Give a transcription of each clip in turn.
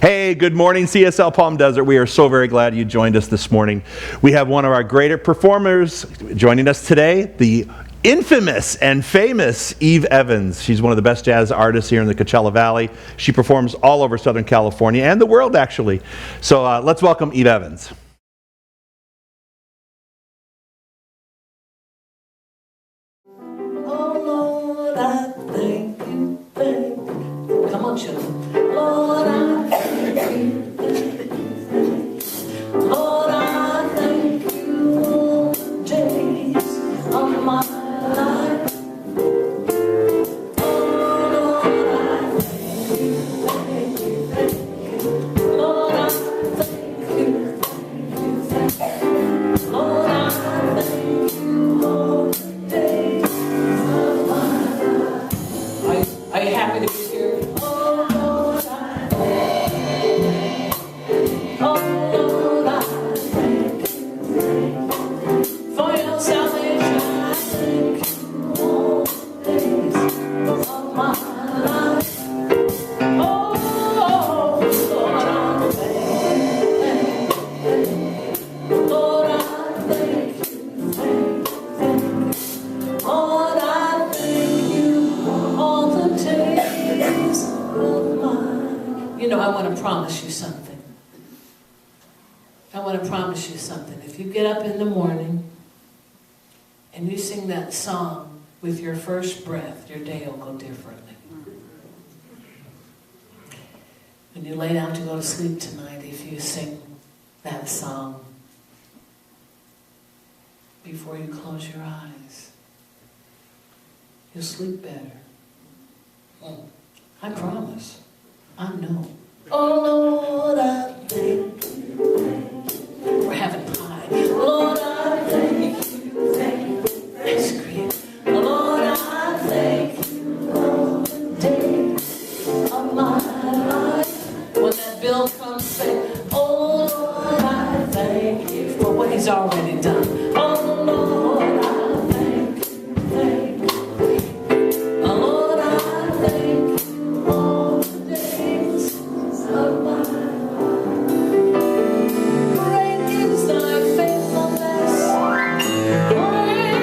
Hey, good morning, CSL Palm Desert. We are so very glad you joined us this morning. We have one of our greater performers joining us today, the infamous and famous Yves Evans. She's one of the best jazz artists here in the Coachella Valley. She performs all over Southern California and the world, actually. So let's welcome Yves Evans. Oh Lord, I thank you, thank you. Come on, children. Lord, I thank you, thank you. Lord, I thank you all the days of my life. Oh Lord, I thank you, thank you, thank you. Lord, I thank you, thank you, thank you. Lord, I thank you all the days of my life. Are you happy to be here? Oh Lord, I thank you. Oh Lord, I thank you for your salvation. I thank you all the days of my life. Oh Lord, I thank you. Lord, I thank you. Lord, I thank you all the days of my. You know, I want to promise you something. I want to promise you something. If you get up in the morning and you sing that song with your first breath, your day will go differently. When you lay down to go to sleep tonight, if you sing that song before you close your eyes, you'll sleep better. I promise. I know. Oh Lord, I thank you. We're having pie. Lord, I thank you. Ice cream. Lord, I thank you all the days of my life. When that bill comes, say, oh Lord, I thank you for what He's already done. Oh Lord, I thank you. Thank you. Lord, I thank you all the days of my life. Great is thy faithfulness. Great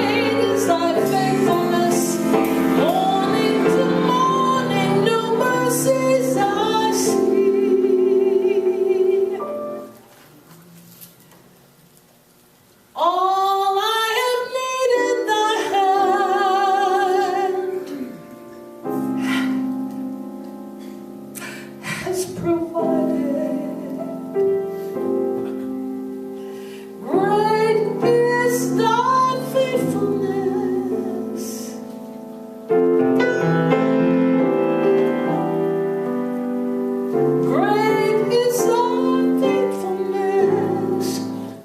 is thy faithfulness. Morning to morning, new mercies I see. All I have needed, thy hand has provided. Great is thy faithfulness. Great is thy faithfulness,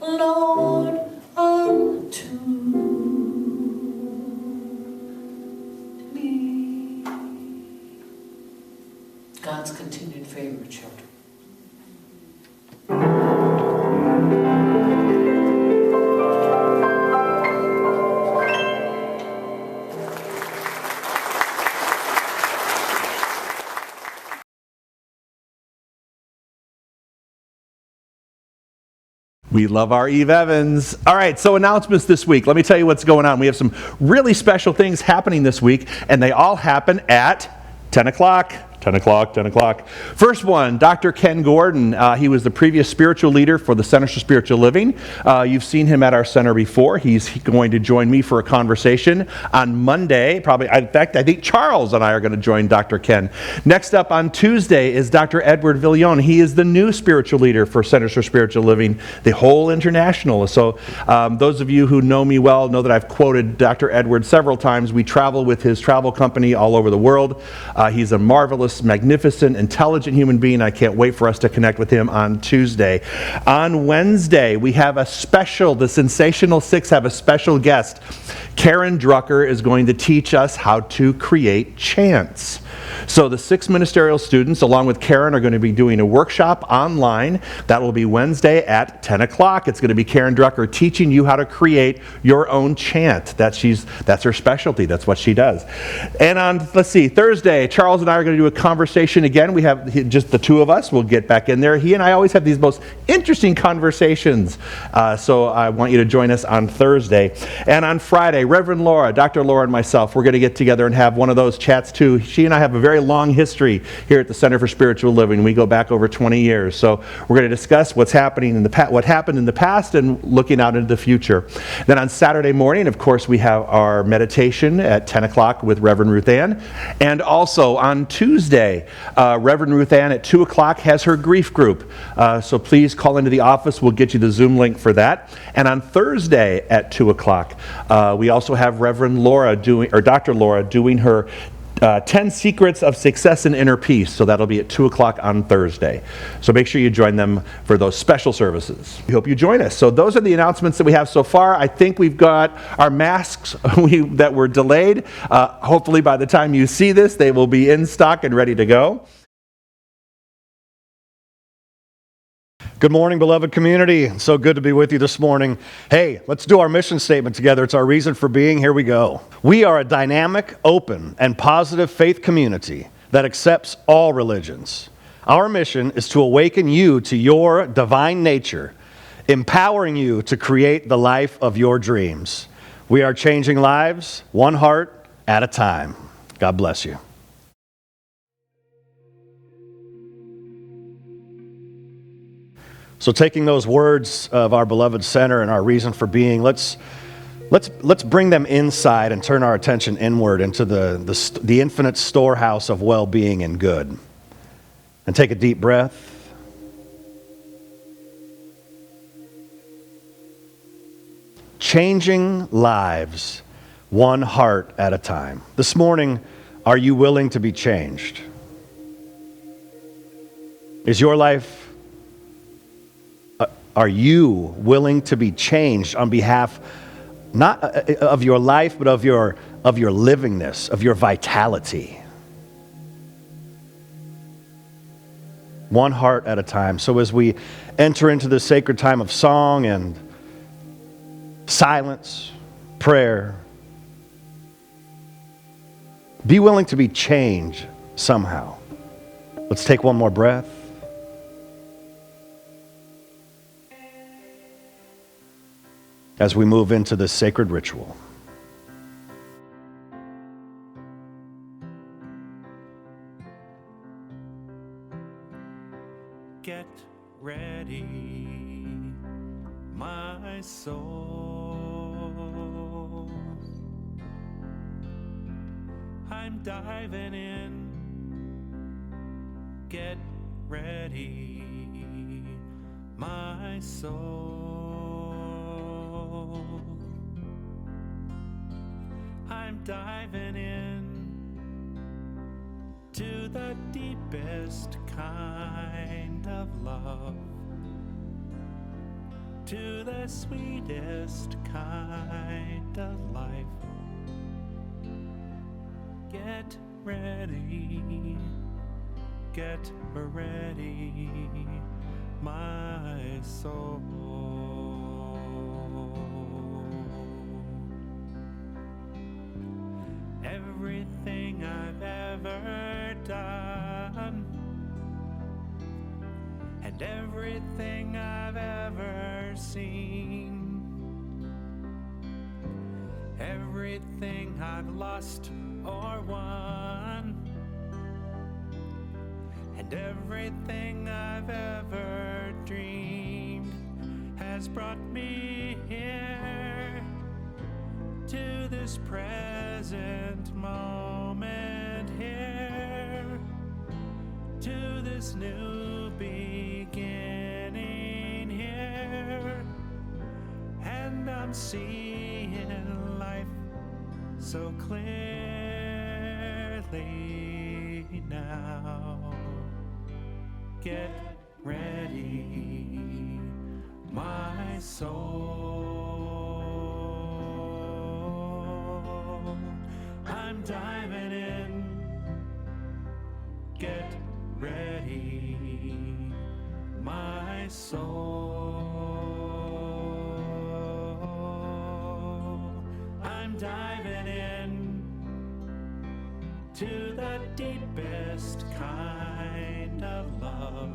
Lord, unto me. God's continued favor, children. We love our Yves Evans. All right, so announcements this week. Let me tell you what's going on. We have some really special things happening this week, and they all happen at 10 o'clock. 10 o'clock, 10 o'clock. First one, Dr. Ken Gordon. He was the previous spiritual leader for the Centers for Spiritual Living. You've seen him at our center before. He's going to join me for a conversation on Monday. Probably, in fact, I think Charles and I are going to join Dr. Ken. Next up on Tuesday is Dr. Edward V Lyon. He is the new spiritual leader for Centers for Spiritual Living, the whole international. So those of you who know me well know that I've quoted Dr. Edward several times. We travel with his travel company all over the world. He's a marvelous, magnificent, intelligent human being. I can't wait for us to connect with him on Tuesday. On Wednesday, we have a special, the Sensational Six have a special guest. Karen Drucker is going to teach us how to create chants. So the 6 ministerial students, along with Karen, are going to be doing a workshop online. That will be Wednesday at 10 o'clock. It's going to be Karen Drucker teaching you how to create your own chant. That's her specialty. That's what she does. And on, Thursday, Charles and I are going to do a conversation again. We have just the two of us. We'll get back in there. He and I always have these most interesting conversations. So I want you to join us on Thursday. And on Friday, Reverend Laura, Dr. Laura, and myself, we're going to get together and have one of those chats too. She and I have a very long history here at the Center for Spiritual Living. We go back over 20 years. So we're going to discuss what happened in the past and looking out into the future. Then on Saturday morning, of course, we have our meditation at 10 o'clock with Reverend Ruth Ann. And also on Tuesday, Reverend Ruth Ann at 2 o'clock has her grief group. So please call into the office. We'll get you the Zoom link for that. And on Thursday at 2 o'clock, we also have Reverend Laura Dr. Laura doing her 10 Secrets of Success and Inner Peace. So that'll be at 2 o'clock on Thursday. So make sure you join them for those special services. We hope you join us. So those are the announcements that we have so far. I think we've got our masks that were delayed. Hopefully by the time you see this, they will be in stock and ready to go. Good morning, beloved community. So good to be with you this morning. Hey, let's do our mission statement together. It's our reason for being. Here we go. We are a dynamic, open, and positive faith community that accepts all religions. Our mission is to awaken you to your divine nature, empowering you to create the life of your dreams. We are changing lives, one heart at a time. God bless you. So taking those words of our beloved center and our reason for being, let's bring them inside and turn our attention inward into the infinite storehouse of well-being and good. And take a deep breath. Changing lives, one heart at a time. This morning, are you willing to be changed? Is your life Are you willing to be changed on behalf, not of your life, but of your livingness, of your vitality? One heart at a time. So as we enter into this sacred time of song and silence, prayer, be willing to be changed somehow. Let's take one more breath. As we move into this sacred ritual. Get ready, my soul. I'm diving in. Get ready, my soul. I'm diving in to the deepest kind of love, to the sweetest kind of life. Get ready, my soul. Everything I've ever done and everything I've ever seen, everything I've lost or won, and everything I've ever dreamed has brought me here to this present moment here, to this new beginning here, and I'm seeing life so clearly now. Get ready, my soul. I'm diving in. ready, my soul. I'm diving in to the deepest kind of love,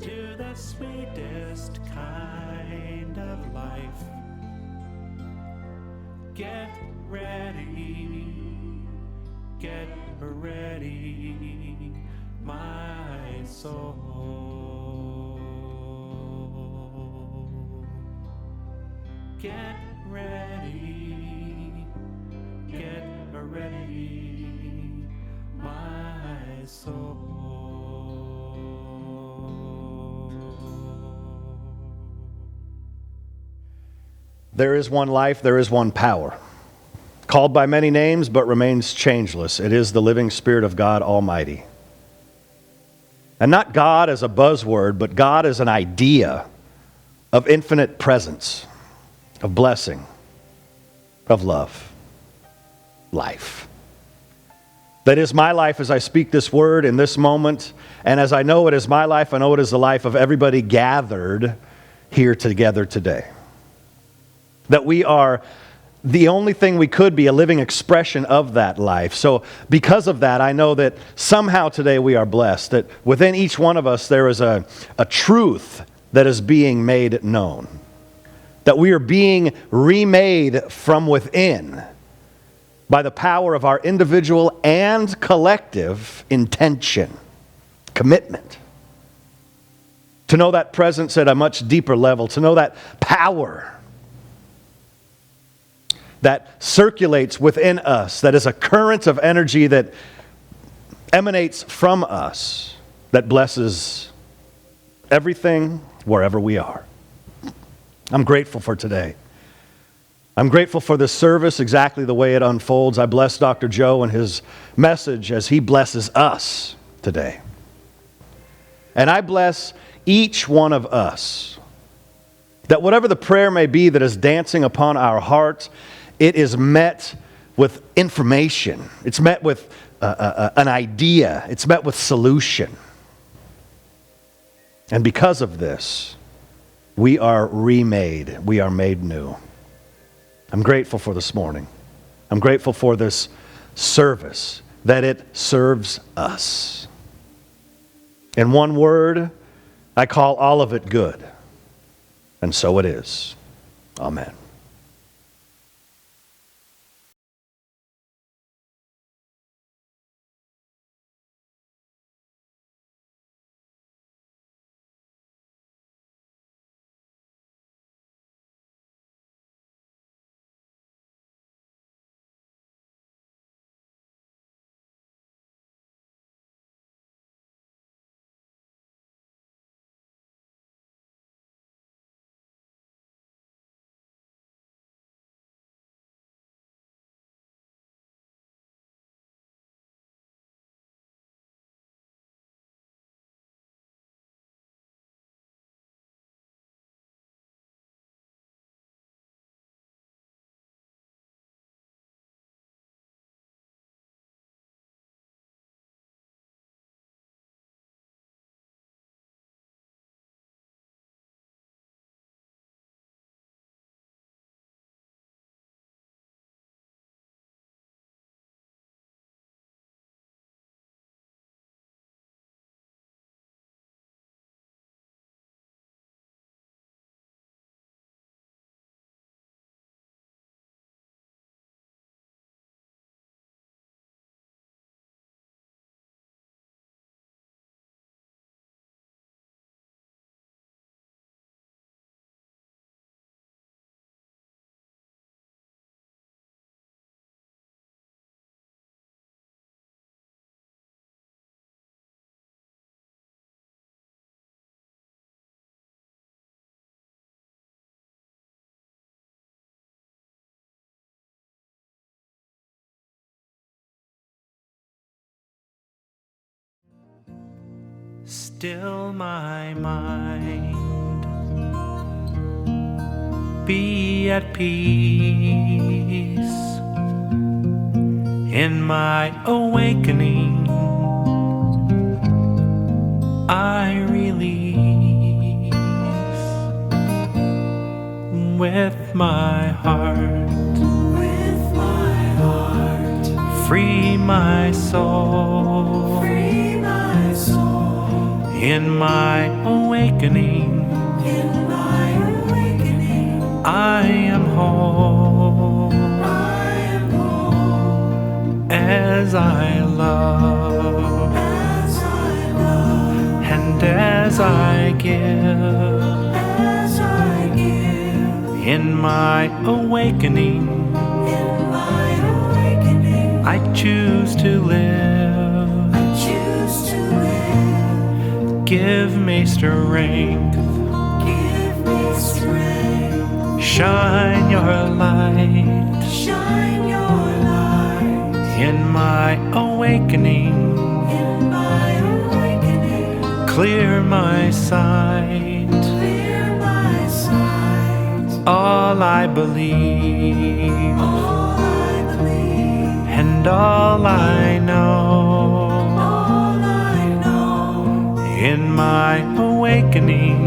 to the sweetest kind of life. Get ready, my soul. Get ready, my soul. There is one life, there is one power, called by many names but remains changeless. It is the living Spirit of God Almighty. And not God as a buzzword, but God as an idea of infinite presence, of blessing, of love, life. That is my life as I speak this word in this moment, and as I know it is my life, I know it is the life of everybody gathered here together today. That we are the only thing we could be, a living expression of that life. So because of that, I know that somehow today we are blessed, that within each one of us there is a truth that is being made known. That we are being remade from within by the power of our individual and collective intention, commitment. To know that presence at a much deeper level, to know that power that circulates within us, that is a current of energy that emanates from us, that blesses everything wherever we are. I'm grateful for today. I'm grateful for this service, exactly the way it unfolds. I bless Dr. Joe and his message as he blesses us today. And I bless each one of us, that whatever the prayer may be that is dancing upon our hearts, it is met with information. It's met with an idea. It's met with solution. And because of this, we are remade. We are made new. I'm grateful for this morning. I'm grateful for this service, that it serves us. In one word, I call all of it good. And so it is. Amen. Still my mind, be at peace in my awakening. I release with my heart. With my heart, Free my soul. free my soul. In my awakening, In my awakening, I am whole. I am whole. As I love As I love, and as I give. as I give. In my awakening, In my awakening, I choose to live. I choose to live. Give me strength. Give me strength. Shine your light. Shine your light. In my awakening, In my awakening, clear my sight. clear my sight. All I believe All I believe, and all I know. all I know. In my awakening,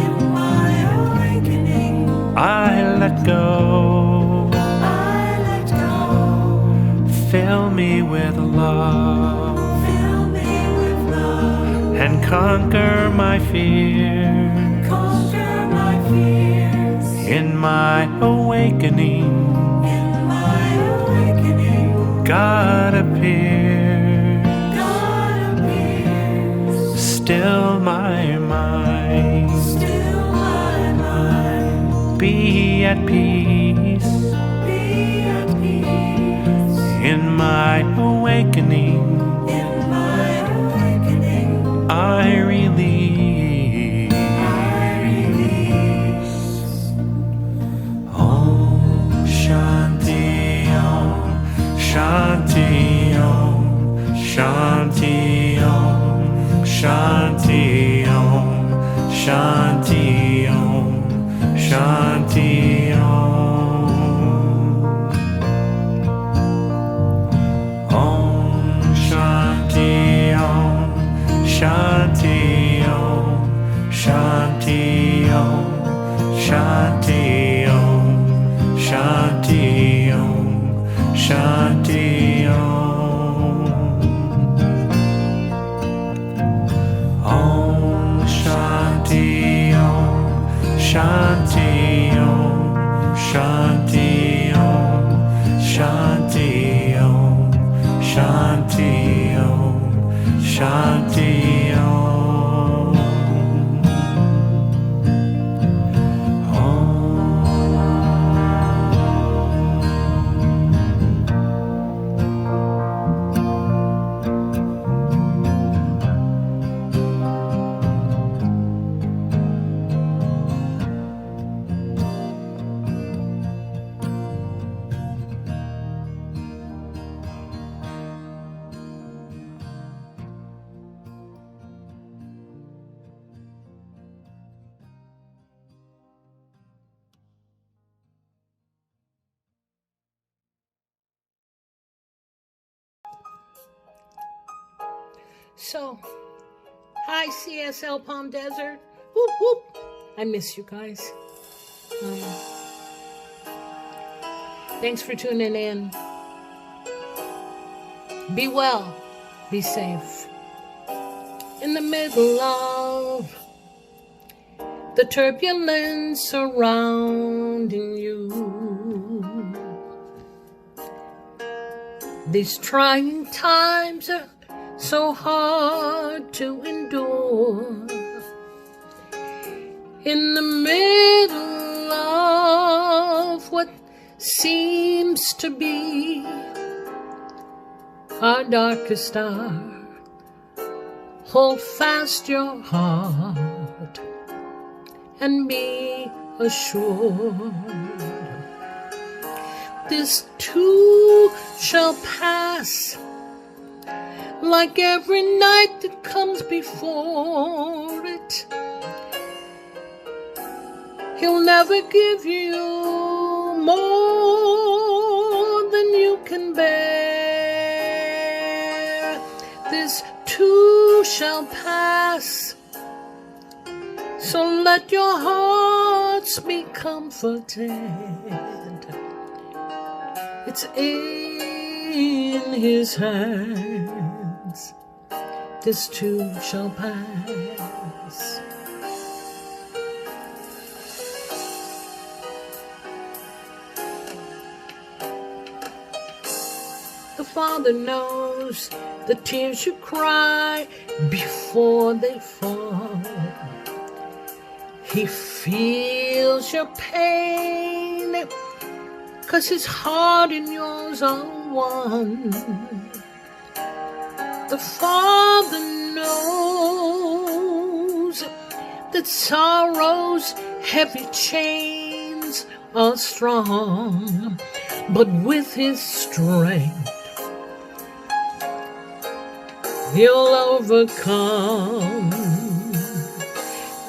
In my awakening, I let go. I let go. Fill me with love Fill me with love. and conquer my fear. Conquer my fears. In my awakening, In my awakening, God appears. God appears. Still my mind. Still my mind. Be at peace. Be at peace. In my awakening, In my awakening, I release. I release. Om Shanti Om Shanti Om Shanti Om Shanti Om Shanti Om Shanti Om. Om Shanti Om Shanti Om Shanti Om Shanti Om Shanti Om Shanti Om. Om Shanti Om Shanti Om Shanti Om Shanti Om Shanti Om Shanti Om. So, hi CSL Palm Desert. Whoop whoop. I miss you guys. Thanks for tuning in. Be well. Be safe. In the middle of the turbulence surrounding you, these trying times are so hard to endure. In the middle of what seems to be our darkest hour, hold fast your heart and be assured this too shall pass, like every night that comes before it. He'll never give you more than you can bear. This too shall pass. So let your hearts be comforted. It's in his hands. This too shall pass. The Father knows the tears you cry before they fall. He feels your pain, 'cause his heart and yours are one. The Father knows that sorrow's heavy chains are strong, but with his strength he'll overcome.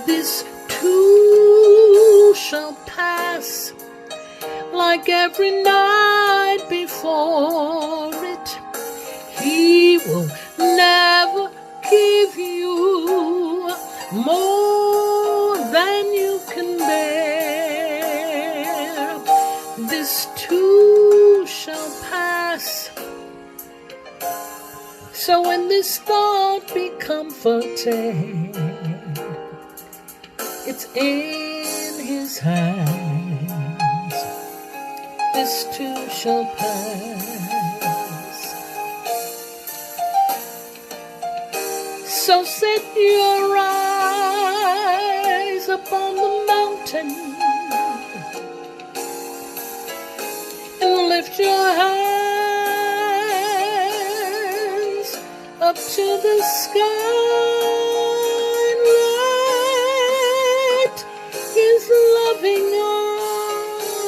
This too shall pass, like every night before it. He will never give you more than you can bear. This too shall pass. So in this thought be comforted. It's in his hands. This too shall pass. So set your eyes upon the mountain and lift your hands up to the sky. Let his loving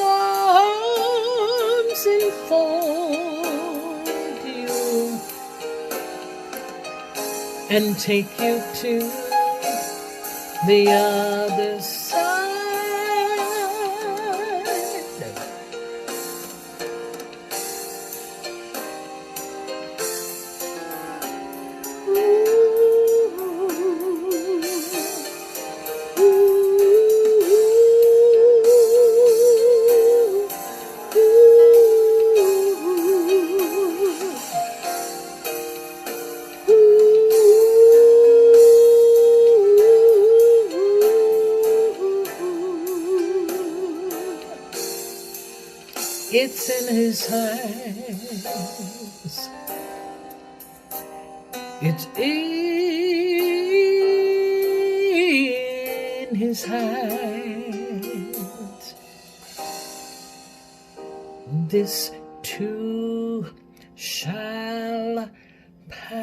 arms enfold you and take you to the other side. It's in his hands. It's in his hands. This too shall pass.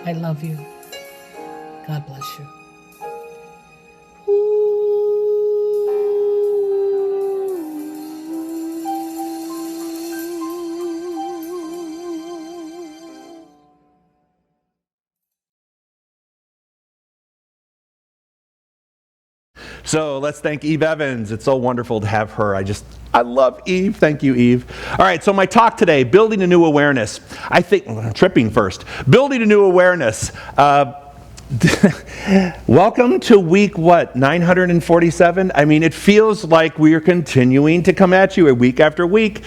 I love you. God bless you. So let's thank Yves Evans. It's so wonderful to have her. I love Yves. Thank you, Yves. All right, so my talk today, building a new awareness. I'm tripping first. Building a new awareness. Welcome to week, 947? I mean, it feels like we are continuing to come at you week after week.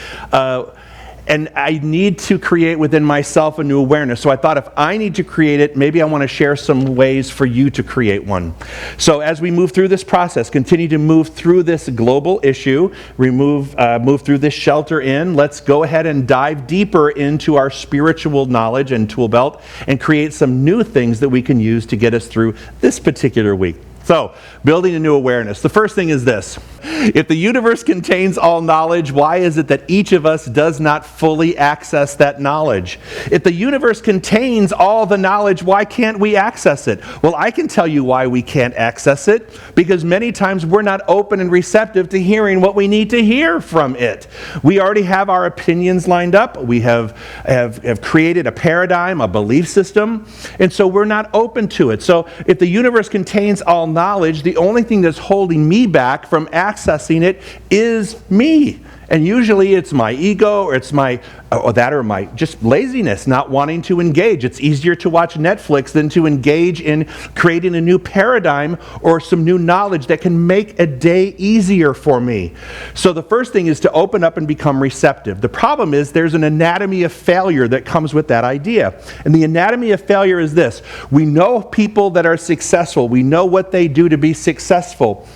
And I need to create within myself a new awareness. So I thought if I need to create it, maybe I want to share some ways for you to create one. So as we move through this process, continue to move through this global issue, move through this shelter in, let's go ahead and dive deeper into our spiritual knowledge and tool belt and create some new things that we can use to get us through this particular week. So, building a new awareness. The first thing is this. If the universe contains all knowledge, why is it that each of us does not fully access that knowledge? If the universe contains all the knowledge, why can't we access it? Well, I can tell you why we can't access it, because many times we're not open and receptive to hearing what we need to hear from it. We already have our opinions lined up. We have created a paradigm, a belief system, and so we're not open to it. So if the universe contains all knowledge, the only thing that's holding me back from accessing accessing it is me. And usually it's my ego, or it's my just laziness, not wanting to engage. It's easier to watch Netflix than to engage in creating a new paradigm or some new knowledge that can make a day easier for me. So the first thing is to open up and become receptive. The problem is there's an anatomy of failure that comes with that idea. And the anatomy of failure is this: we know people that are successful. We know what they do to be successful.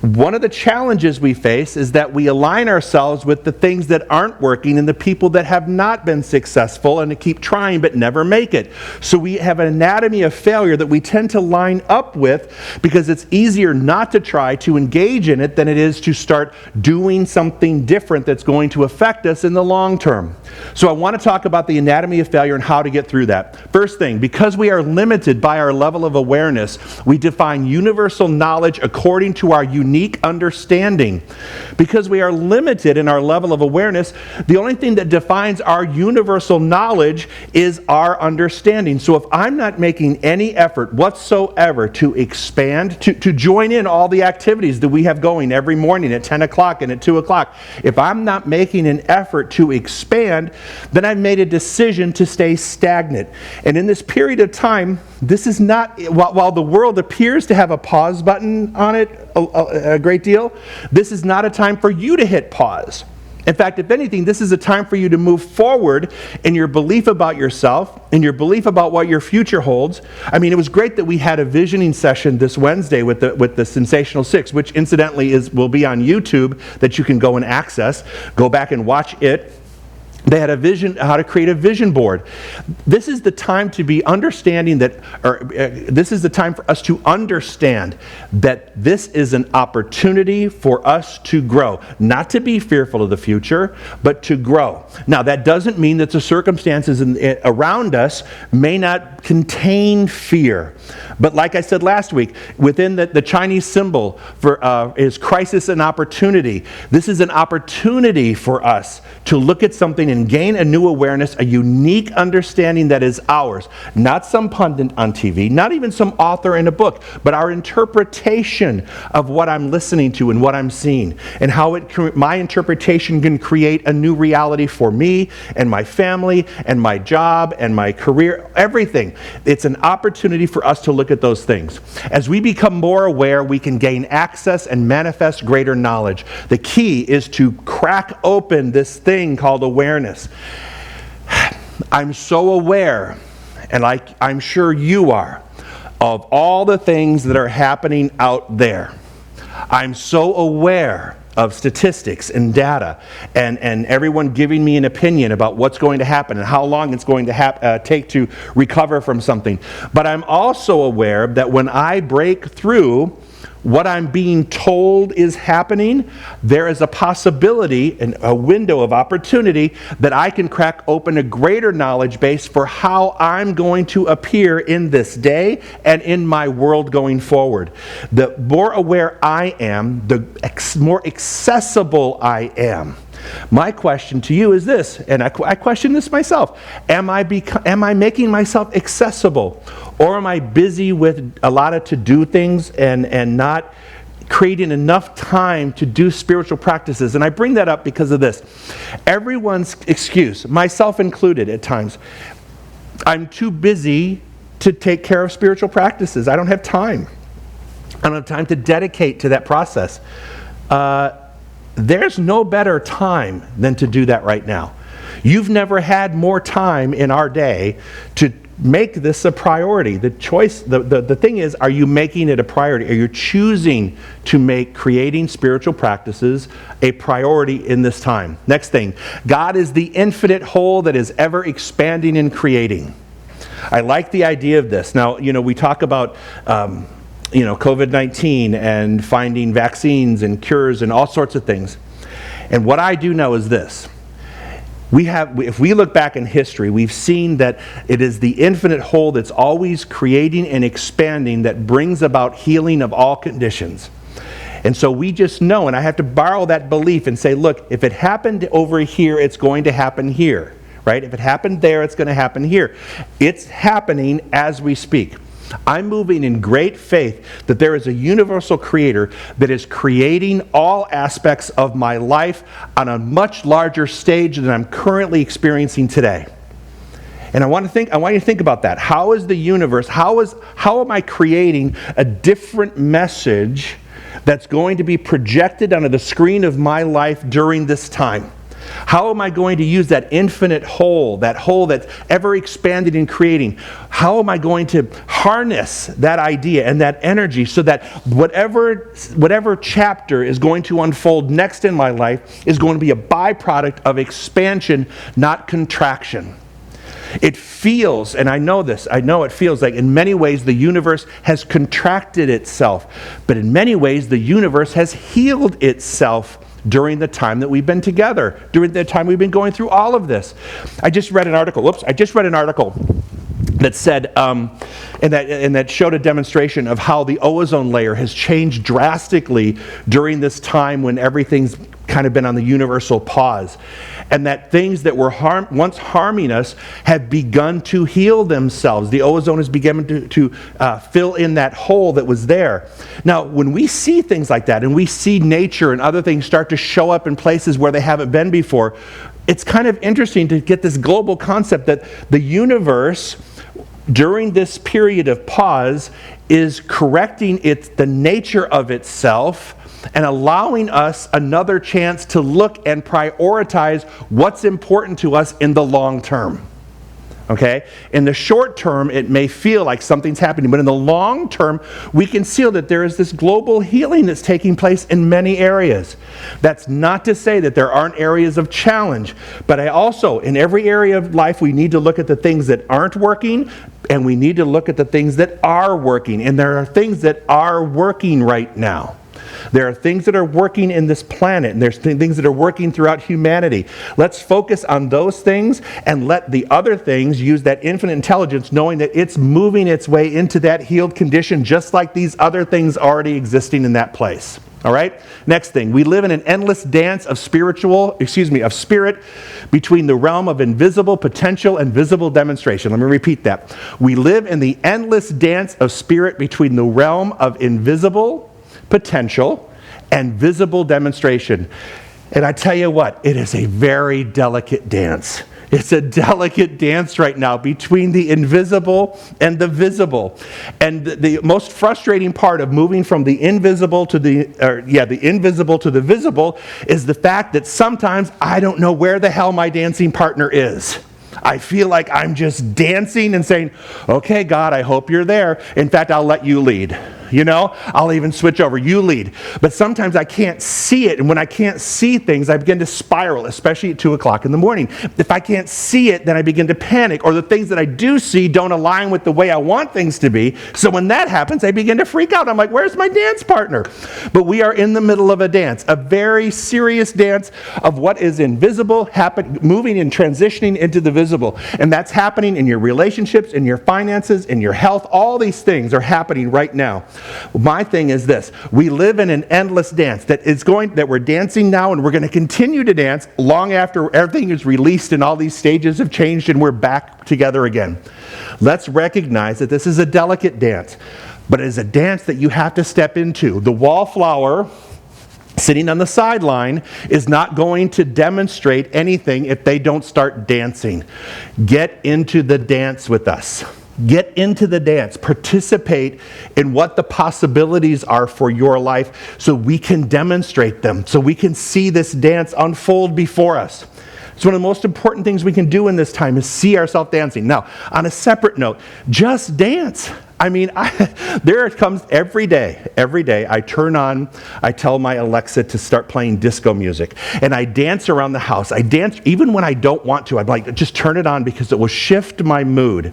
One of the challenges we face is that we align ourselves with the things that aren't working and the people that have not been successful and to keep trying but never make it. So we have an anatomy of failure that we tend to line up with because it's easier not to try to engage in it than it is to start doing something different that's going to affect us in the long term. So I want to talk about the anatomy of failure and how to get through that. First thing, because we are limited by our level of awareness, we define universal knowledge according to our unique understanding. Because we are limited in our level of awareness, the only thing that defines our universal knowledge is our understanding. So if I'm not making any effort whatsoever to expand, to join in all the activities that we have going every morning at 10 o'clock and at 2 o'clock, if I'm not making an effort to expand, then I've made a decision to stay stagnant. And in this period of time, this is not, while the world appears to have a pause button on it a great deal, this is not a time for you to hit pause. In fact, if anything, this is a time for you to move forward in your belief about yourself, in your belief about what your future holds. I mean, it was great that we had a visioning session this Wednesday with the Sensational Six, which incidentally will be on YouTube that you can go and access. Go back and watch it. They had a vision, how to create a vision board. This is the time to be understanding that, this is the time for us to understand that this is an opportunity for us to grow. Not to be fearful of the future, but to grow. Now, that doesn't mean that the circumstances around us may not contain fear. But like I said last week, within the Chinese symbol for is crisis and opportunity. This is an opportunity for us to look at something and gain a new awareness, a unique understanding that is ours. Not some pundit on TV, not even some author in a book, but our interpretation of what I'm listening to and what I'm seeing, and how my interpretation can create a new reality for me and my family and my job and my career, everything. It's an opportunity for us to look at those things. As we become more aware, we can gain access and manifest greater knowledge. The key is to crack open this thing called awareness. I'm so aware, and I'm sure you are, of all the things that are happening out there. I'm so aware of statistics and data and everyone giving me an opinion about what's going to happen and how long it's going to take to recover from something. But I'm also aware that when I break through what I'm being told is happening, there is a possibility and a window of opportunity that I can crack open a greater knowledge base for how I'm going to appear in this day and in my world going forward. The more aware I am, the more accessible I am. My question to you is this, and I question this myself. Am I making myself accessible? Or am I busy with a lot of to-do things and not creating enough time to do spiritual practices? And I bring that up because of this. Everyone's excuse, myself included at times, I'm too busy to take care of spiritual practices. I don't have time. I don't have time to dedicate to that process. There's no better time than to do that right now. You've never had more time in our day to make this a priority. The choice, the thing is, are you making it a priority? Are you choosing to make creating spiritual practices a priority in this time? Next thing, God is the infinite whole that is ever expanding and creating. I like the idea of this. Now, we talk about COVID-19 and finding vaccines and cures and all sorts of things. And what I do know is this. If we look back in history, we've seen that it is the infinite whole that's always creating and expanding that brings about healing of all conditions. And so we just know, and I have to borrow that belief and say, look, if it happened over here, it's going to happen here, right? If it happened there, it's going to happen here. It's happening as we speak. I'm moving in great faith that there is a universal creator that is creating all aspects of my life on a much larger stage than I'm currently experiencing today. And I want you to think about that. How is the universe, how am I creating a different message that's going to be projected onto the screen of my life during this time? How am I going to use that infinite whole that's ever expanding and creating? How am I going to harness that idea and that energy so that whatever chapter is going to unfold next in my life is going to be a byproduct of expansion, not contraction? It feels, and I know it feels like in many ways the universe has contracted itself, but in many ways the universe has healed itself during the time that we've been together, during the time we've been going through all of this. I just read an article that said, and that showed a demonstration of how the ozone layer has changed drastically during this time when everything's kind of been on the universal pause. And that things that were once harming us have begun to heal themselves. The ozone has begun to fill in that hole that was there. Now, when we see things like that, and we see nature and other things start to show up in places where they haven't been before, it's kind of interesting to get this global concept that the universe, during this period of pause, is correcting the nature of itself and allowing us another chance to look and prioritize what's important to us in the long term. Okay? In the short term, it may feel like something's happening, but in the long term, we can see that there is this global healing that's taking place in many areas. That's not to say that there aren't areas of challenge, but in every area of life, we need to look at the things that aren't working, and we need to look at the things that are working. And there are things that are working right now. There are things that are working in this planet, and there's things that are working throughout humanity. Let's focus on those things and let the other things use that infinite intelligence, knowing that it's moving its way into that healed condition just like these other things already existing in that place. All right? Next thing, we live in an endless dance of spirit between the realm of invisible potential and visible demonstration. Let me repeat that. We live in the endless dance of spirit between the realm of invisible potential and visible demonstration. And I tell you what, it is a very delicate dance. It's a delicate dance right now between the invisible and the visible. And the most frustrating part of moving from the invisible to the invisible to the visible is the fact that sometimes I don't know where the hell my dancing partner is. I feel like I'm just dancing and saying, okay, God, I hope you're there. In fact, I'll let you lead. I'll even switch over. You lead. But sometimes I can't see it. And when I can't see things, I begin to spiral, especially at 2 o'clock in the morning. If I can't see it, then I begin to panic. Or the things that I do see don't align with the way I want things to be. So when that happens, I begin to freak out. I'm like, where's my dance partner? But we are in the middle of a dance, a very serious dance of what is invisible, moving and transitioning into the visible. And that's happening in your relationships, in your finances, in your health. All these things are happening right now. My thing is this: we live in an endless dance that we're dancing now, and we're going to continue to dance long after everything is released and all these stages have changed and we're back together again. Let's recognize that this is a delicate dance, but it is a dance that you have to step into. The wallflower sitting on the sideline is not going to demonstrate anything if they don't start dancing. Get into the dance with us. Get into the dance. Participate in what the possibilities are for your life so we can demonstrate them, so we can see this dance unfold before us. It's one of the most important things we can do in this time is see ourselves dancing. Now, on a separate note, just dance. I mean, there it comes every day. Every day I tell my Alexa to start playing disco music. And I dance around the house. I dance even when I don't want to. I'm like, just turn it on because it will shift my mood.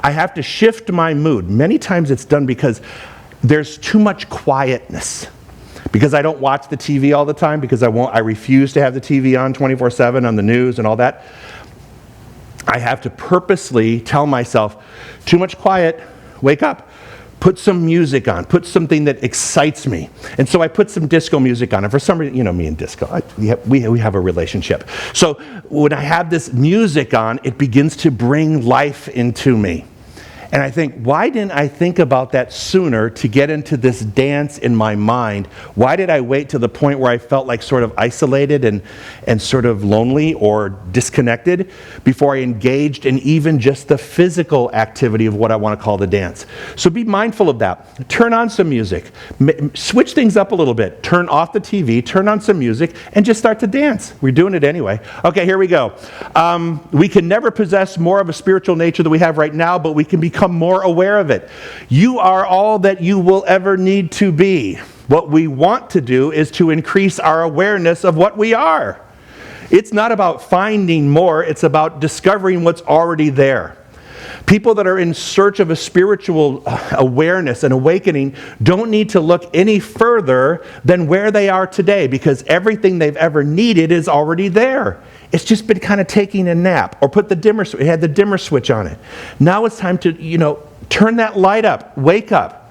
I have to shift my mood. Many times it's done because there's too much quietness. Because I don't watch the TV all the time, because I refuse to have the TV on 24/7 on the news and all that. I have to purposely tell myself, too much quiet, wake up, put some music on, put something that excites me. And so I put some disco music on. And for some reason, me and disco, we have a relationship. So when I have this music on, it begins to bring life into me. And I think, why didn't I think about that sooner to get into this dance in my mind? Why did I wait to the point where I felt like sort of isolated and sort of lonely or disconnected before I engaged in even just the physical activity of what I want to call the dance? So be mindful of that. Turn on some music. Switch things up a little bit. Turn off the TV, turn on some music, and just start to dance. We're doing it anyway. Okay, here we go. We can never possess more of a spiritual nature than we have right now, but we can become more aware of it. You are all that you will ever need to be. What we want to do is to increase our awareness of what we are. It's not about finding more, it's about discovering what's already there. People that are in search of a spiritual awareness and awakening don't need to look any further than where they are today, because everything they've ever needed is already there. It's just been kind of taking a nap or put the dimmer switch. It had the dimmer switch on it. Now it's time to, turn that light up, wake up,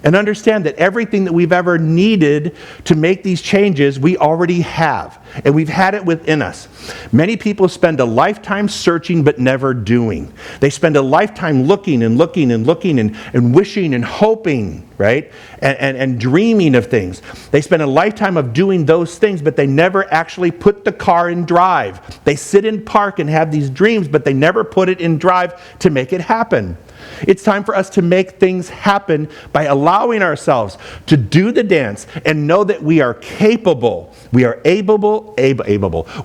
and understand that everything that we've ever needed to make these changes, we already have. And we've had it within us. Many people spend a lifetime searching but never doing. They spend a lifetime looking and looking and looking and wishing and hoping, right? And dreaming of things. They spend a lifetime of doing those things, but they never actually put the car in drive. They sit in park and have these dreams, but they never put it in drive to make it happen. It's time for us to make things happen by allowing ourselves to do the dance and know that we are capable. We are able.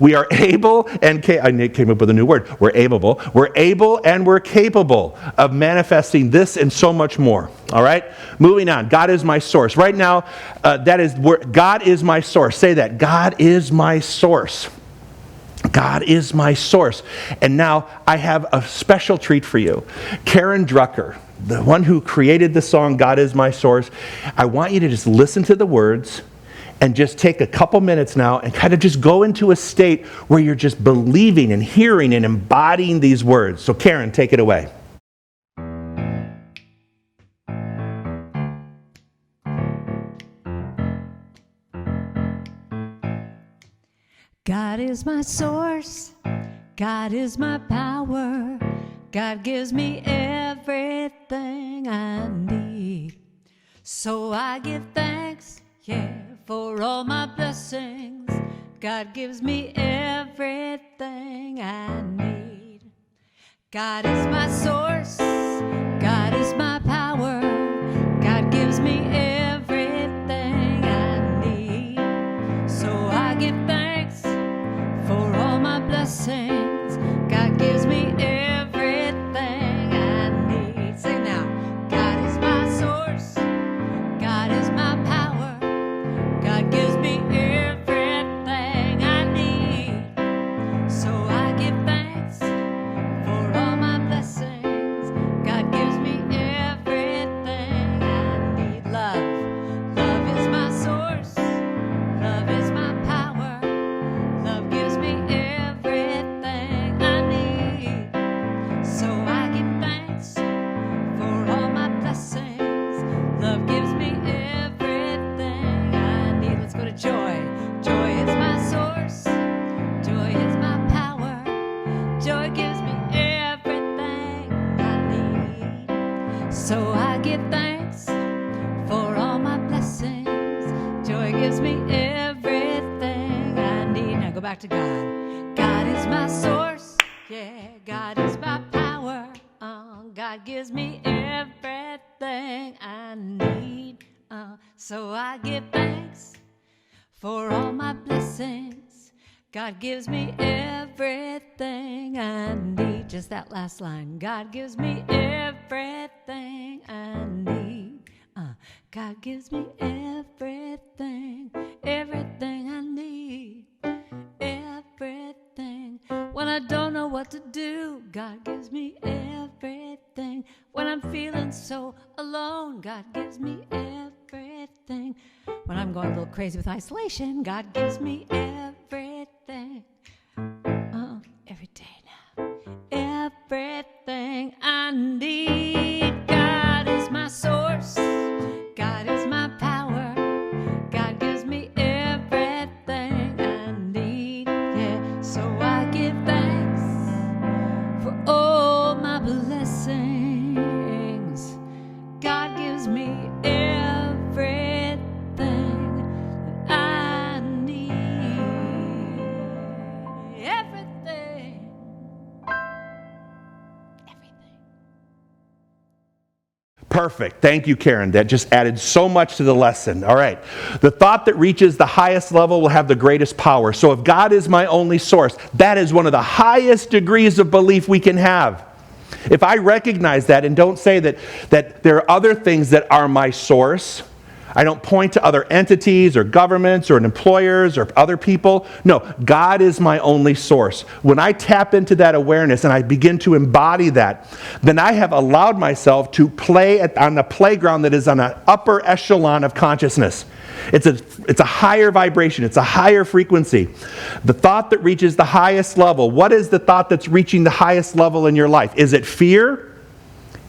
We are able and I came up with a new word. We're able. We're able and we're capable of manifesting this and so much more. All right? Moving on. God is my source. Right now, that is where God is my source. Say that. God is my source. God is my source. And now I have a special treat for you. Karen Drucker, the one who created the song, God is my source, I want you to just listen to the words and just take a couple minutes now and kind of just go into a state where you're just believing and hearing and embodying these words. So Karen, take it away. God is my source, God is my power, God gives me everything I need. So I give thanks, for all my blessings. God gives me everything I need. God is my source, God is my power, God gives me everything I need. So I give thanks for all my blessings. God gives me everything I need. Sing now. God is my source. God is my power. God gives me everything I need. So I give thanks for all my blessings. God gives me everything I need. Love is my source. Love is my power. Love gives me everything I need. So I give thanks for all my blessings. Love gives me everything I need. Let's go to joy. Joy is my source. Joy is my power. Joy gives me everything I need. So I give thanks for all my blessings. Joy gives me everything I need. Now go back to God. God is my source. God is my power. God gives me everything I need. So I give thanks for all my blessings. God gives me everything I need. Just that last line. God gives me everything I need. God gives me everything, everything I need, everything. When I don't know what to do, God gives me everything. When I'm feeling so alone, God gives me everything. When I'm going a little crazy with isolation, God gives me everything. Every day now. Everything I need. God is my source. God is my power. God gives me everything I need. So I give thanks for all my blessings. Perfect. Thank you, Karen. That just added so much to the lesson. All right. The thought that reaches the highest level will have the greatest power. So if God is my only source, that is one of the highest degrees of belief we can have. If I recognize that and don't say that there are other things that are my source, I don't point to other entities or governments or employers or other people. No, God is my only source. When I tap into that awareness and I begin to embody that, then I have allowed myself to play on the playground that is on an upper echelon of consciousness. It's a higher vibration. It's a higher frequency. The thought that reaches the highest level. What is the thought that's reaching the highest level in your life? Is it fear?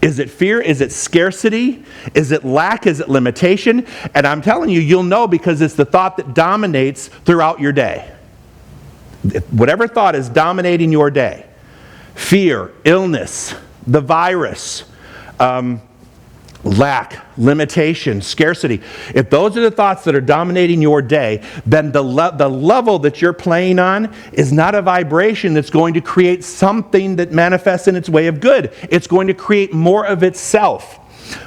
Is it fear? Is it scarcity? Is it lack? Is it limitation? And I'm telling you, you'll know because it's the thought that dominates throughout your day. Whatever thought is dominating your day, fear, illness, the virus, lack, limitation, scarcity. If those are the thoughts that are dominating your day, then the level that you're playing on is not a vibration that's going to create something that manifests in its way of good. It's going to create more of itself.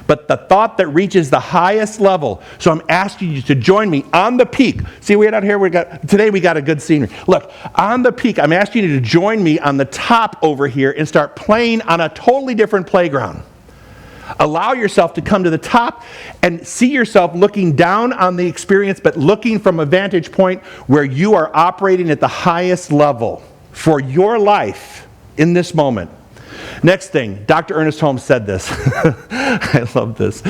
But the thought that reaches the highest level, so I'm asking you to join me on the peak. See, we're out here, today we got a good scenery. Look, on the peak, I'm asking you to join me on the top over here and start playing on a totally different playground. Allow yourself to come to the top and see yourself looking down on the experience, but looking from a vantage point where you are operating at the highest level for your life in this moment. Next thing, Dr. Ernest Holmes said this. I love this.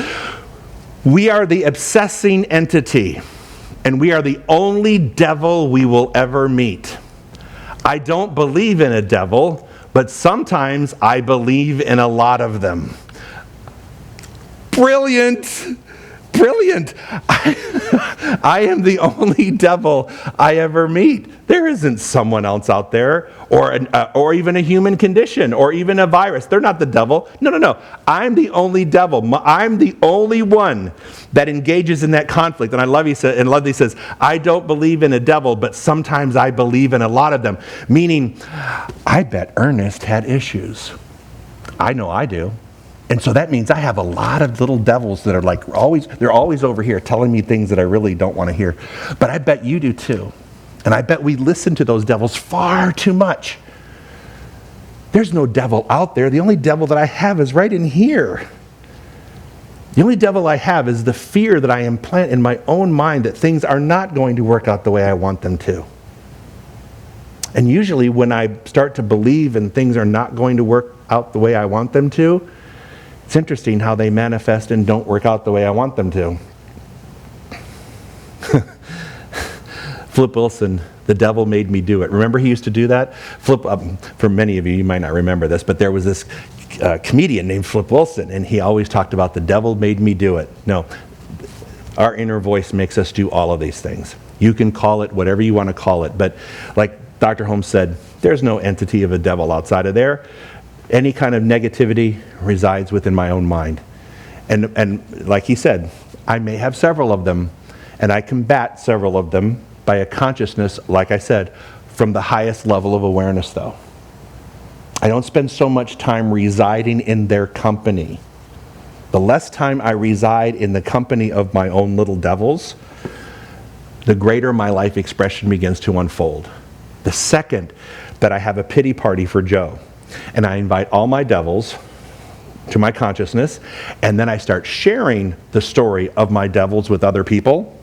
We are the obsessing entity, and we are the only devil we will ever meet. I don't believe in a devil, but sometimes I believe in a lot of them. Brilliant. Brilliant. I am the only devil I ever meet. There isn't someone else out there, or even a human condition, or even a virus. They're not the devil. No. I'm the only devil. I'm the only one that engages in that conflict. And I love he says, I don't believe in a devil, but sometimes I believe in a lot of them. Meaning, I bet Ernest had issues. I know I do. And so that means I have a lot of little devils that are they're always over here telling me things that I really don't want to hear. But I bet you do too. And I bet we listen to those devils far too much. There's no devil out there. The only devil that I have is right in here. The only devil I have is the fear that I implant in my own mind that things are not going to work out the way I want them to. And usually when I start to believe and things are not going to work out the way I want them to, it's interesting how they manifest and don't work out the way I want them to. Flip Wilson, the devil made me do it. Remember he used to do that? For many of you, you might not remember this, but there was this comedian named Flip Wilson, and he always talked about the devil made me do it. No, our inner voice makes us do all of these things. You can call it whatever you want to call it, but like Dr. Holmes said, there's no entity of a devil outside of there. Any kind of negativity resides within my own mind. And like he said, I may have several of them, and I combat several of them by a consciousness, like I said, from the highest level of awareness, though. I don't spend so much time residing in their company. The less time I reside in the company of my own little devils, the greater my life expression begins to unfold. The second that I have a pity party for Joe, and I invite all my devils to my consciousness, and then I start sharing the story of my devils with other people,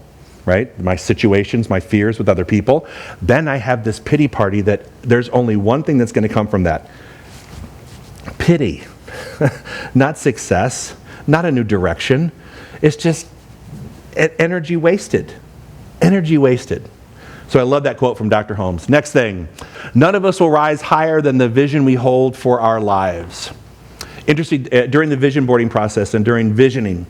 right? My situations, my fears with other people. Then I have this pity party that there's only one thing that's going to come from that. Pity. Not success, not a new direction. It's just energy wasted. Energy wasted. So I love that quote from Dr. Holmes. Next thing, none of us will rise higher than the vision we hold for our lives. Interesting, during the vision boarding process and during visioning,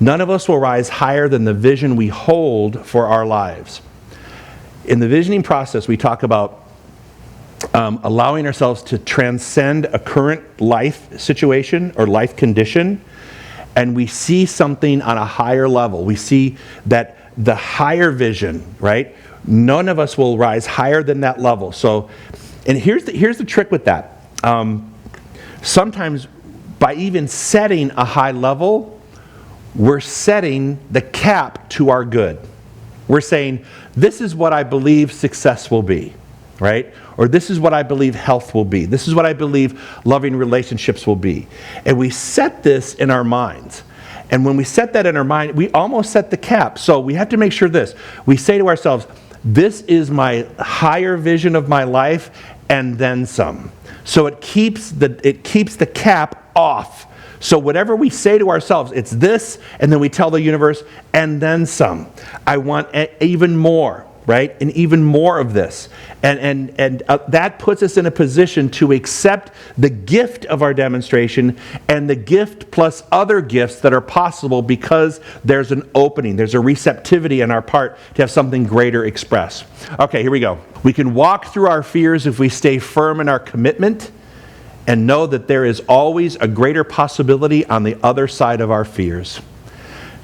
none of us will rise higher than the vision we hold for our lives. In the visioning process, we talk about allowing ourselves to transcend a current life situation or life condition, and we see something on a higher level. We see that the higher vision, right? None of us will rise higher than that level. So, and here's the trick with that. Sometimes by even setting a high level, we're setting the cap to our good. We're saying, this is what I believe success will be, right? Or this is what I believe health will be. This is what I believe loving relationships will be. And we set this in our minds. And when we set that in our mind, we almost set the cap. So we have to make sure this. We say to ourselves, this is my higher vision of my life, and then some. So it keeps the cap off. So whatever we say to ourselves, it's this, and then we tell the universe, and then some. I want even more, right? And even more of this. And that puts us in a position to accept the gift of our demonstration and the gift plus other gifts that are possible because there's an opening, there's a receptivity in our part to have something greater express. Okay, here we go. We can walk through our fears if we stay firm in our commitment and know that there is always a greater possibility on the other side of our fears.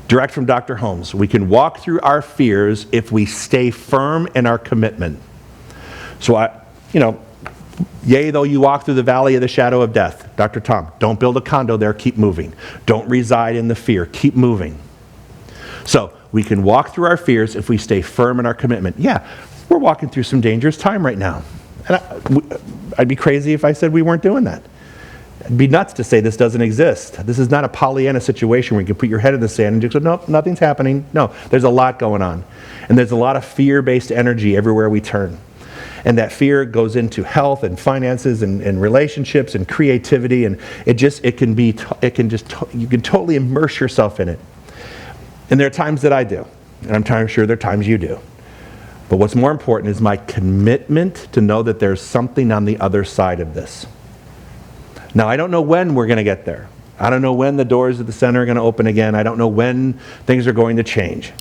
Direct from Dr. Holmes. We can walk through our fears if we stay firm in our commitment. So yea, though you walk through the valley of the shadow of death. Dr. Tom, don't build a condo there, keep moving. Don't reside in the fear, keep moving. So we can walk through our fears if we stay firm in our commitment. Yeah, we're walking through some dangerous time right now. And I'd be crazy if I said we weren't doing that. It'd be nuts to say this doesn't exist. This is not a Pollyanna situation where you can put your head in the sand and just go, nope, nothing's happening. No, there's a lot going on. And there's a lot of fear-based energy everywhere we turn. And that fear goes into health and finances and relationships and creativity, and you can totally immerse yourself in it. And there are times that I do, and I'm sure there are times you do. But what's more important is my commitment to know that there's something on the other side of this. Now, I don't know when we're going to get there. I don't know when the doors of the center are going to open again. I don't know when things are going to change.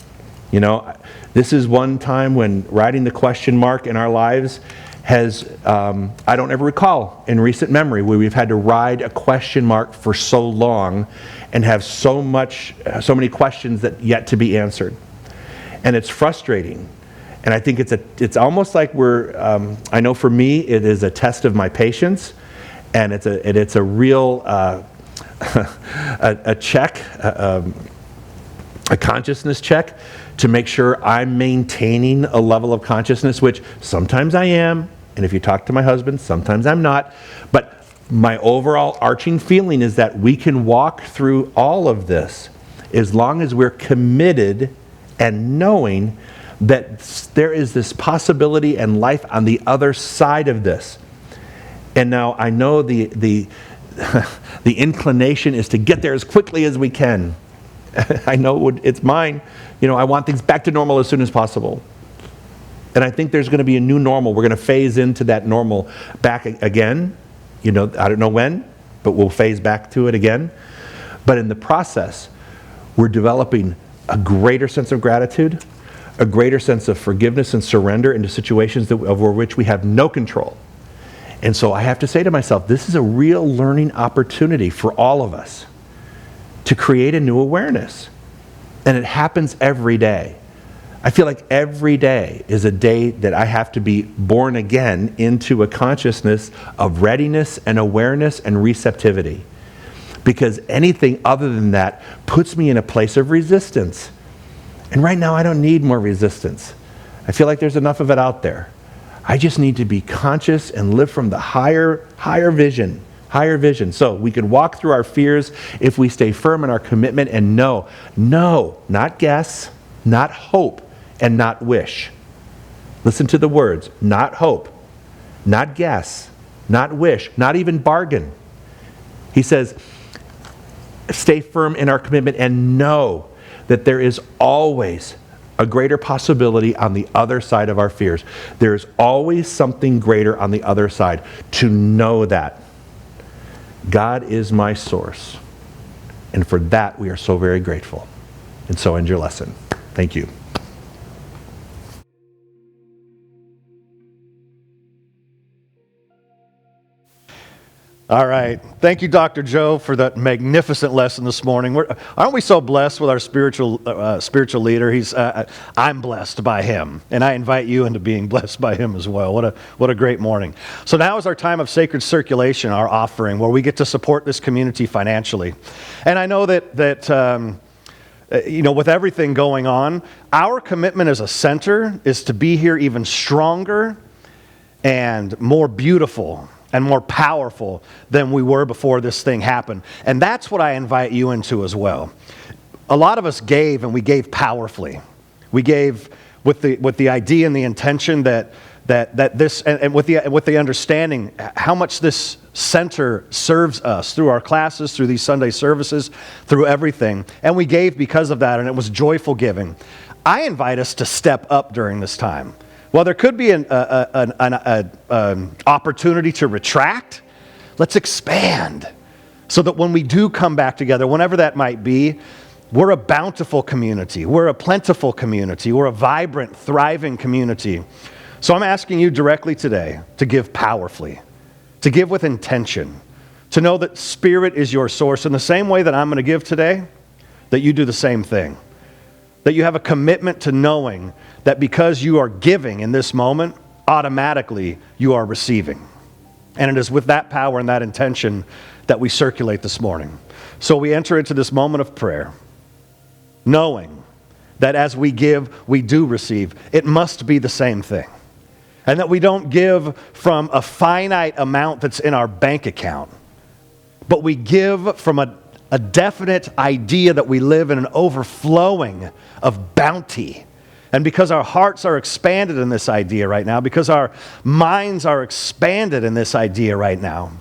You know, this is one time when writing the question mark in our lives has, I don't ever recall in recent memory where we've had to ride a question mark for so long and have so many questions that yet to be answered. And it's frustrating. And I think it's almost like I know for me, it is a test of my patience, and it's a real a check, a consciousness check to make sure I'm maintaining a level of consciousness, which sometimes I am, and if you talk to my husband, sometimes I'm not. But my overall arching feeling is that we can walk through all of this as long as we're committed and knowing that there is this possibility and life on the other side of this. And now I know the inclination is to get there as quickly as we can. I know it's mine. You know, I want things back to normal as soon as possible. And I think there's going to be a new normal. We're going to phase into that normal back again. You know, I don't know when, but we'll phase back to it again. But in the process, we're developing a greater sense of gratitude, a greater sense of forgiveness and surrender into situations over which we have no control. And so I have to say to myself, this is a real learning opportunity for all of us to create a new awareness. And it happens every day. I feel like every day is a day that I have to be born again into a consciousness of readiness and awareness and receptivity. Because anything other than that puts me in a place of resistance. And right now I don't need more resistance. I feel like there's enough of it out there. I just need to be conscious and live from the higher vision. Higher vision. So we could walk through our fears if we stay firm in our commitment and know, not guess, not hope, and not wish. Listen to the words, not hope, not guess, not wish, not even bargain. He says, stay firm in our commitment and know that there is always a greater possibility on the other side of our fears. There's always something greater on the other side. To know that God is my source. And for that, we are so very grateful. And so ends your lesson. Thank you. All right. Thank you, Dr. Joe, for that magnificent lesson this morning. Aren't we so blessed with our spiritual leader? I'm blessed by him, and I invite you into being blessed by him as well. What a great morning. So now is our time of sacred circulation, our offering, where we get to support this community financially. And I know that with everything going on, our commitment as a center is to be here even stronger and more beautiful and more powerful than we were before this thing happened. And that's what I invite you into as well. A lot of us gave, and we gave powerfully. We gave with the idea and the intention that this, and with the understanding how much this center serves us through our classes, through these Sunday services, through everything. And we gave because of that, and it was joyful giving. I invite us to step up during this time. While there could be an opportunity to retract, let's expand so that when we do come back together, whenever that might be, we're a bountiful community. We're a plentiful community. We're a vibrant, thriving community. So I'm asking you directly today to give powerfully, to give with intention, to know that Spirit is your source. In the same way that I'm going to give today, that you do the same thing. That you have a commitment to knowing that because you are giving in this moment, automatically you are receiving. And it is with that power and that intention that we circulate this morning. So we enter into this moment of prayer, knowing that as we give, we do receive. It must be the same thing. And that we don't give from a finite amount that's in our bank account, but we give from a definite idea that we live in an overflowing of bounty. And because our hearts are expanded in this idea right now, because our minds are expanded in this idea right now,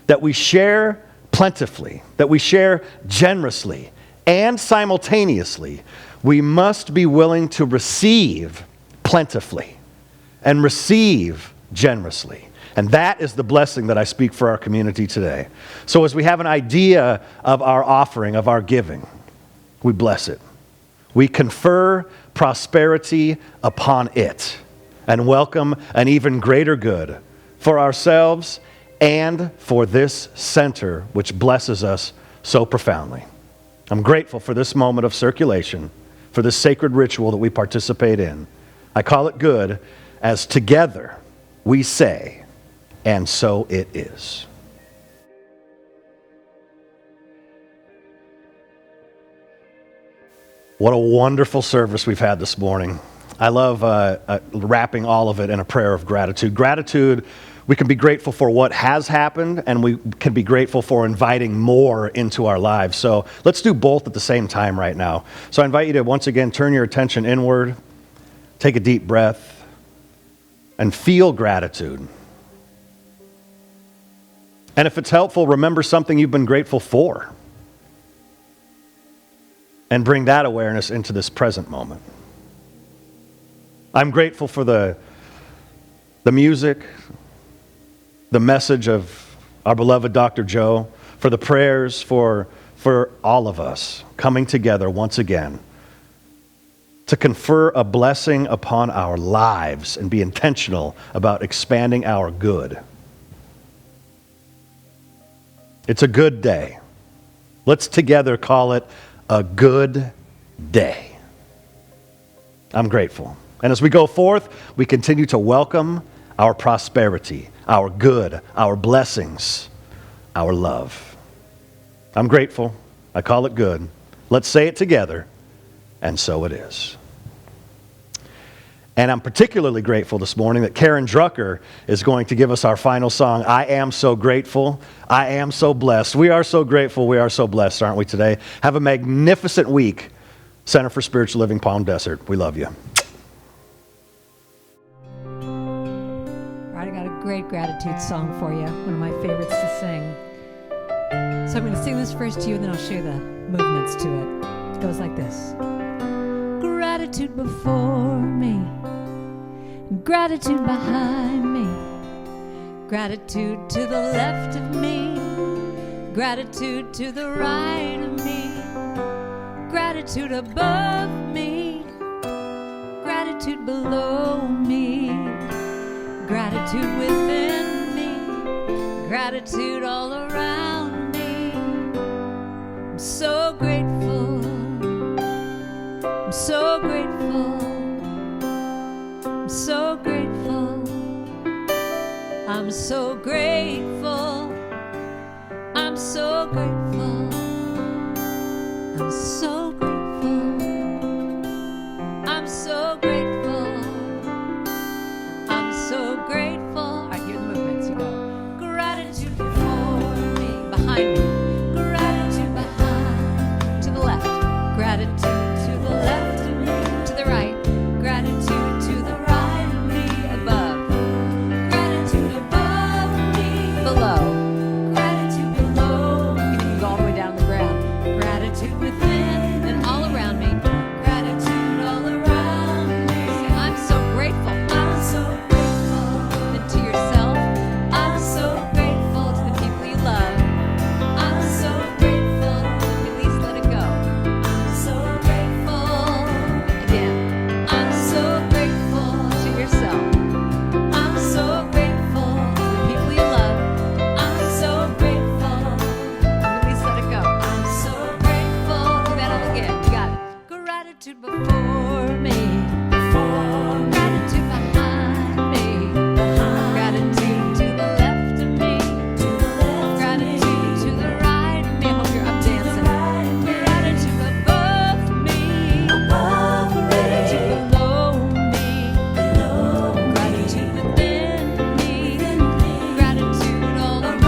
that we share plentifully, that we share generously, and simultaneously, we must be willing to receive plentifully and receive generously. And that is the blessing that I speak for our community today. So as we have an idea of our offering, of our giving, we bless it. We confer prosperity upon it and welcome an even greater good for ourselves and for this center which blesses us so profoundly. I'm grateful for this moment of circulation, for this sacred ritual that we participate in. I call it good as together we say, and so it is. What a wonderful service we've had this morning. I love wrapping all of it in a prayer of gratitude. Gratitude, we can be grateful for what has happened, and we can be grateful for inviting more into our lives. So let's do both at the same time right now. So I invite you to once again turn your attention inward, take a deep breath, and feel gratitude. And if it's helpful, remember something you've been grateful for. And bring that awareness into this present moment. I'm grateful for the music, the message of our beloved Dr. Joe, for the prayers for all of us coming together once again to confer a blessing upon our lives and be intentional about expanding our good. It's a good day. Let's together call it a good day. I'm grateful. And as we go forth, we continue to welcome our prosperity, our good, our blessings, our love. I'm grateful. I call it good. Let's say it together, and so it is. And I'm particularly grateful this morning that Karen Drucker is going to give us our final song, I Am So Grateful, I Am So Blessed. We are so grateful, we are so blessed, aren't we, today? Have a magnificent week, Center for Spiritual Living, Palm Desert. We love you. All right, I got a great gratitude song for you, one of my favorites to sing. So I'm going to sing this first to you, and then I'll show you the movements to it. It goes like this. Gratitude before me, gratitude behind me, gratitude to the left of me, gratitude to the right of me, gratitude above me, gratitude below me, gratitude within me, gratitude gratitude all around me. I'm so grateful. I'm so grateful. I'm so grateful. I'm so grateful. I'm so grateful. I'm so grateful. I'm so grateful. I'm so grateful. All right, here are the movements. You go. Gratitude before me, behind me. Gratitude behind, to the left. Gratitude to the left of me, to the right. Gratitude to the right of me, above. Gratitude above me, below. Gratitude below. You can go all the way down to the ground. Gratitude within and all around me. Gratitude all around me. Say, I'm so grateful. I'm so grateful. Then to yourself, I'm so grateful. To the people you love, I'm so grateful. Release, let it go. I'm so grateful. Again, I'm so grateful. To yourself, I'm so grateful. To the people you love, I'm so grateful. Release, let it go. I'm so grateful. Do that all again. You got it. Gratitude before me. Gratitude behind me. Gratitude to the left of me. Gratitude to the right of me. I hope you're up dancing. Gratitude above me. Gratitude below me. Gratitude within me. Gratitude all around.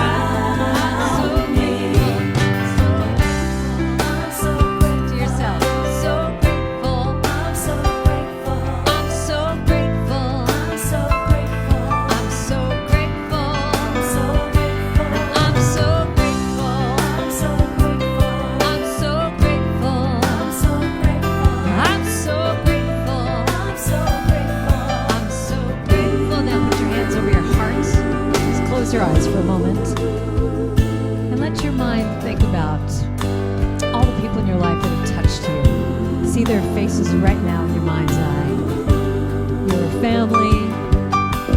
I'm so grateful. To yourself. So grateful. I'm so grateful. I'm so grateful. I'm so grateful. I'm so grateful. I'm so grateful. I'm so grateful. I'm so grateful. I'm so grateful. I'm so grateful. I'm so grateful. I'm so grateful. I'm so grateful. Now put your hands over your heart. Just close your eyes for a moment. And let your mind think about all the people in your life that have touched you. See their faces right now in your mind's eye. Your family,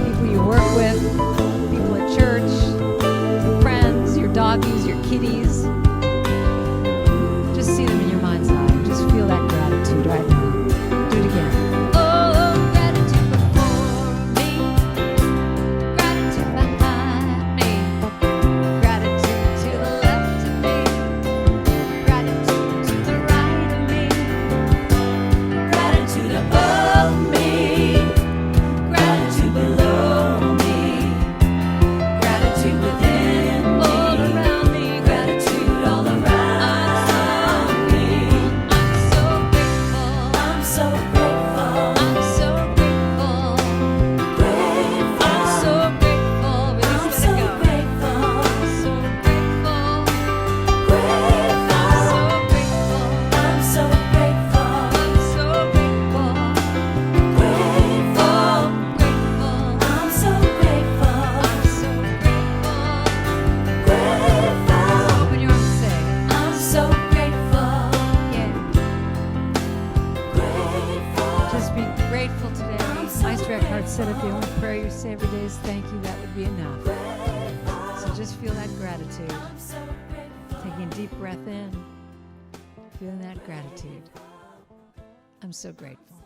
people you work with, people at church, your friends, your doggies, your kitties. Just see them in your mind's eye. Just feel that gratitude right now. Do it again. Oh, gratitude before me. Gratitude behind me. Gratitude to the left of me. Gratitude to the right of me. Gratitude above me. Gratitude below me. Gratitude within me. All around me. Gratitude all around me. I'm so grateful. I'm so grateful. I'm so grateful. Grateful. I'm so grateful. Release, let it go. I'm so grateful. Grateful. I'm so grateful. I'm so grateful. I'm so grateful. I'm so grateful. Grateful. Open your arms and say, I'm so grateful. Yeah. Grateful. Just be grateful today. Maestro Eckhart said if the only prayer you say every day is thank you, that would be enough. So just feel that gratitude. Taking a deep breath in, feeling that gratitude. I'm so grateful.